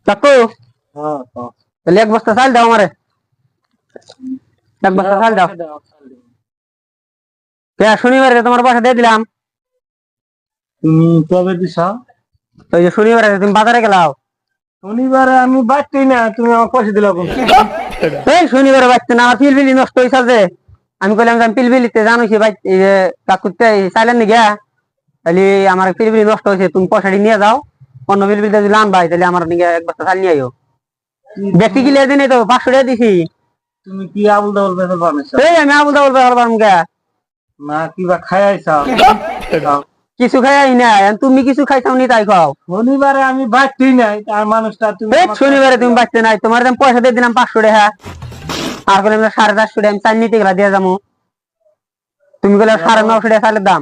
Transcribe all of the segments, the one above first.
কাকু তাহলে এক বস্তা চাল দাও আমারে, এক বস্তা চাল দাও। শনিবারে তোমার পয়সা দিয়ে দিলাম। তুমি কবে দিছা? ওই যে শনিবারে তুমি বাজারে গেলাও। শনিবারে আমি বাড়তেই না, তুমি আমার পয়সা দিলা কোন? এই শনিবারে বাঁচতে না, আমার পিলপিলি নষ্ট হয়েছে যে আমি কইলাম যে আমি পিলপিলিতে জানোছি এই যে কাকুতে চাইলেন নি গিয়া, তাহলে আমার পিলপিলি নষ্ট হয়েছে, তুমি পয়সাটি নিয়ে যাও, অন্য পিলপিলিতে যদি আনবাই তাহলে আমার নিয়ে এক বস্তা চাল নিয়ে আইও। ব্যক্তি গিলে দিনে তো 500 টাকা দিছি। তুমি কি আবুল দাবুল বেতন বানাইছো? এই আমি আবুল দাবুল বেতন বানাম গা না কিবা খাই আইছা? কিছু খাই আই না, তুমি কিছু খাইছাও নি তাই খাও। শনিবারে আমি বাড়তেই নাই, তার মানুষটা তুমি শনিবারে তুমি বাঁচতে নাই, তোমার আমি পয়সা দিয়ে দিলাম 500 টাকা, আর বলে 450 টাকা আমি চাল নিতে গেলা দিয়ে যাবো, তুমি বলে 950 টাকা চালের দাম।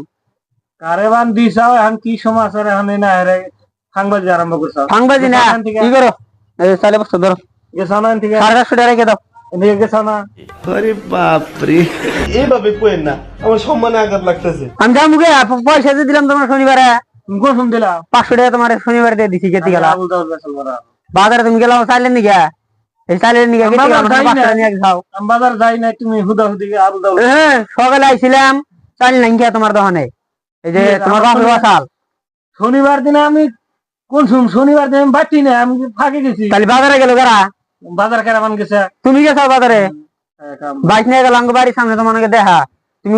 কারেবান দিছাও এখন কি সমাচার এখন না রে সাংবাদিক আরম্ভ করছো? সাংবাদিক না কি করো, এই চালে বস্তা ধরো, গেছো না ঠিক 450 টাকা রেখে দাও। এদিকে গেছো না? আরে বাপরে, এইভাবে কইেন না, আমার সম্মানে আঘাত লাগতেছে। আমি যাবো গে, পয়সা দিয়ে দিলাম তোমার শনিবারে, তুমি কখন দিলা? 500 টাকা তোমার শনিবারে দিয়ে দিছি, কেটে গেলা আবুল দাবুল বেতন বানা। বাজারে তুমি গেলাম চাইলেন নি গা, এই চাইলেন নি গা কেটে গেলাম 500 টাকা নিয়ে যাও। আমি বাজার যাই নাই, তুমি হুদা হুদি আবুল দাবুল। হ্যাঁ সকালে আইছিলাম চাল নাই গিয়া তোমার দোকানে, এই যে তোমার বাবা চাল। শনিবার দিনে আমি কোন শনিবার দিনে আমি বাড়তি না, আমি ফাঁকে গেছি। তাহলে বাজারে গেল কারা? বাজার কেরামান গেছে। তুমি গেছো বাজারে, বাইক নিয়ে গেলাম বাড়ির সামনে তোমাকে দেখা, তুমি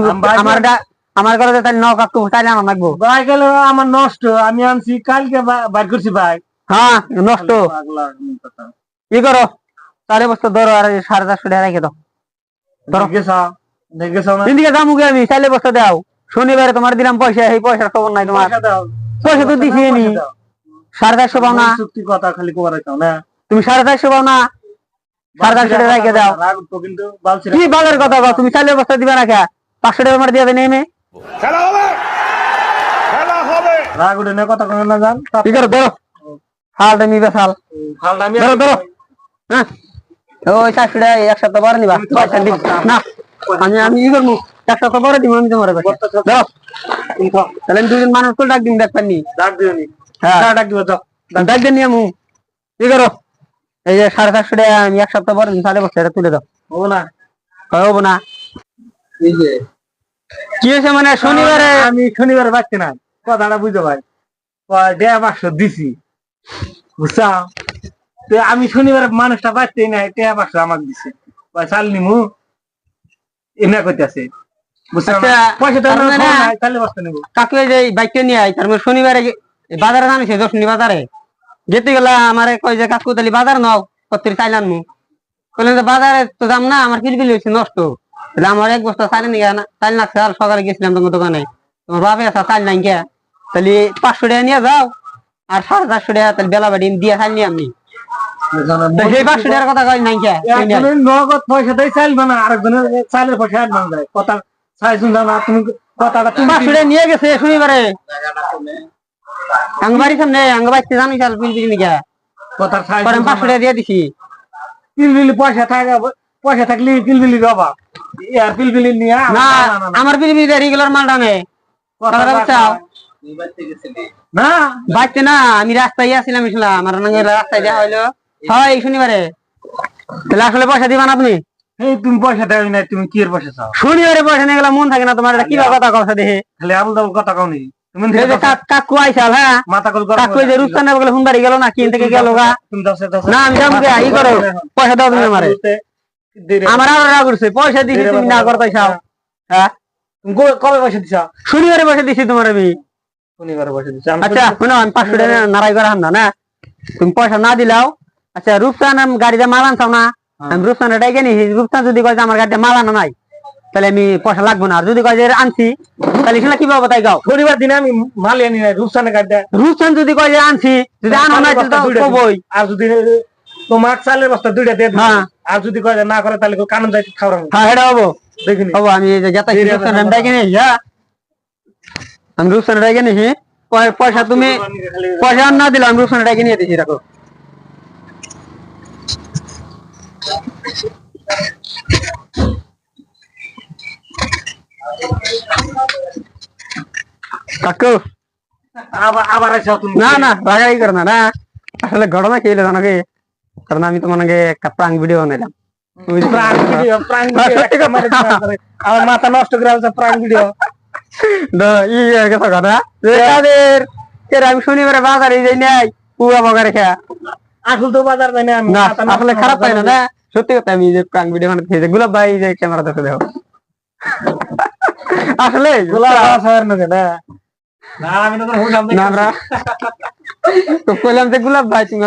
আমার ঘরে তাহলে নক একটু তাইলে আনা লাগবো। বাইক গেল আমার নষ্ট, আমি আনছি কালকে বাইর করছি বাইক। হ্যাঁ নষ্ট কি করো, 4 বছর ধরো আর 450 টাকা রেখে দাও। ধরো দেখেছো না? দিদিকে যাবো আমি 4 বছর দাও, শনিবারে তোমার দিলাম পয়সা, এই পয়সার খবর নাই তোমার। পয়সা তো দিছি নি, 450 পাও না? চুক্তি কথা খালি কোবার চাও না তুমি 450 পাও না? 450 টাকা রেখে দাও। কিন্তু কি বালের কথা বল, তুমি 4 বছর দিবা না কে? 500 টাকা আমার দিয়ে দেবে নেমে খেলা হবে, খেলা হবে। রাগ উঠে না কথা কোনো না জান। কি করো ধরো, হালটা নিবে হাল ফালটা আমি ধরো ধরো। হ্যাঁ ওই 400 টাকা এক সপ্তাহ পরে নিবা, পয়সা দিন না, আমি ই করবো, এক সপ্তাহ পরে দিব আমি তোমার পয়সা। ধরো তাহলে আমি 2 জন মানুষ তো ডাক দিন, দেখবেন নি? ডাক দিও নি? হ্যাঁ ডাক দিব যাও। ডাক দিন নি আমু। কি করো, এই যে 450 টাকা আমি এক সপ্তাহ পরে দিন, তাহলে বছর তুলে দাও। হবো না? হবো না এই যে কি হয়েছে মানে শনিবারে আমি শনিবারে বাড়তে না, কথাটা বুঝো ভাই, 1.5 দিছি বুঝছা? তো আমি শনিবারে মানুষটা বাড়তেই নাই, 1.5 আমাকে দিছে, চাল নিমু এমনি করতেছে বুঝছা? আচ্ছা, পয়সা তো তার মানে নাই, তাহলে বসতে নেবো। কাকু এই যে বাইকটা নিয়ে আই, তার মানে শনিবারে বাজারে নামিছে, দর্শনী বাজারে যেতে গেলা আমারে কই যে কাকু তাহলে বাজার নাও, কত চাইল আনমু, কইলেন যে বাজারে তো দাম না, আমার পিলপিলি হয়েছে নষ্ট, তাহলে আমার এক বস্তা চাইল নিয়ে না, চাইল না আর সকালে গেছিলাম তোমার দোকানে, তোমার বাপে আসা চাইল নাই কে, তাহলে 500 টাকা নিয়ে যাও, আর 450 টাকা তাহলে বেলা বাড়ি দিয়ে চাইল নিয়ে আমি সেই 500 টাকার কথা কই নাই কে? একজনের নগদ পয়সা দেয় চাইল বানা, আরেকজনের চাইলের পয়সা অ্যাডভান্স দেয়। কথা চাইছুন না, তুমি কথাটা তুমি 500 টাকা নিয়ে গেছে শনিবারে আঙ্গবাড়ি সামনে, আঙ্গবাড়িতে জানি চাল পিলপিলি নিয়ে কথা চাই 500 টাকা দিয়ে দিছি। পিলপিলি পয়সা থাকে, পয়সা থাকলে পিলপিলির অভাব, আর পিলপিলি নিয়ে না আমার পিলপিলি রেগুলার মালটা নেই না বাইতে না, আমি রাস্তায় আসছিলাম, আমার রাস্তায় দেখা হইলো হয় এই শনিবারে, তাহলে আসলে পয়সা দিবা না আপনি? এই তুমি পয়সা দেওয়া নাই, তুমি কি এর পয়সা চাও? শনিবারে পয়সা নিয়ে গেলে মন থাকে না তোমার, কি কথা কথা দেখে খালি আবুল দাবুল কথা কও নি তুমি? কাকু আইসাল, হ্যাঁ মাথা কল কাকু যে রূপসানের বলে হুন্ডারি গেল না, কিন থেকে গেল গা, তুমি দাও না আমি যাবো গে, ই করো পয়সা দাও তুমি আমারে, আমার আরো রাগ করছে, পয়সা দিছি তুমি না করতে চাও। হ্যাঁ কবে পয়সা দিছা? শনিবারে পয়সা দিছি তোমার আমি। শনিবারে পয়সা দিছা? আচ্ছা শোনো, আমি 500 টাকা নারাই করে হাম না, তুমি পয়সা না দিলাও, আচ্ছা রূপসান গাড়িতে মাল আনছাও না, আমি রূপসান ডাইকে নিছি, রূপসান যদি কয় যে আমার গাড়িতে মাল আনা নাই তাহলে আমি পয়সা লাগবো না, আর যদি কয় যে আনছি তাহলে সেটা কি পাবো তাই গাও। শনিবার দিনে আমি মাল আনি নাই, রূপসানের গাড়িতে। রূপসান যদি কয় যে আনছি, যদি আনো নাই তাহলে কবই, আর যদি তোমার চালের বস্তা 2টা দিয়ে দিই, আর যদি কয় যে না করে তাহলে কানন যাই খাওয়াবো। হ্যাঁ এটা হবো, দেখিনি হবো। আমি এই যে যাতাই রূপসান ডাইকে নিছি, হ্যাঁ আমি রূপসান ডাইকে নিছি, পয়সা তুমি পয়সা না দিলে আমি রূপসান ডাইকে নিয়ে দিছি। রাখো কাকু আবার আবার আইছো তুমি? না না রাগাই করে না, না আসলে ঘটনা কি হলো জানো কি, কারণ আমি তোমার একটা প্রাঙ্ক ভিডিও বানাইলাম। আমার মাথা নষ্ট করে আছে প্রাণ ভিডিও। আমি শনিবারে বাজারে যাই নাই পুয়া বগারে খেয়া। আসল তো বাজার জানি আমি না আসলে খারাপ পাই না, সত্যি কথা। আমি যে প্রাঙ্ক ভিডিও বানাতে গোলাপ ভাই যে ক্যামেরা দেখে দেখো আসলে আমি তো না আমরা তো কইলাম যে গোলাপ ভাই তুমি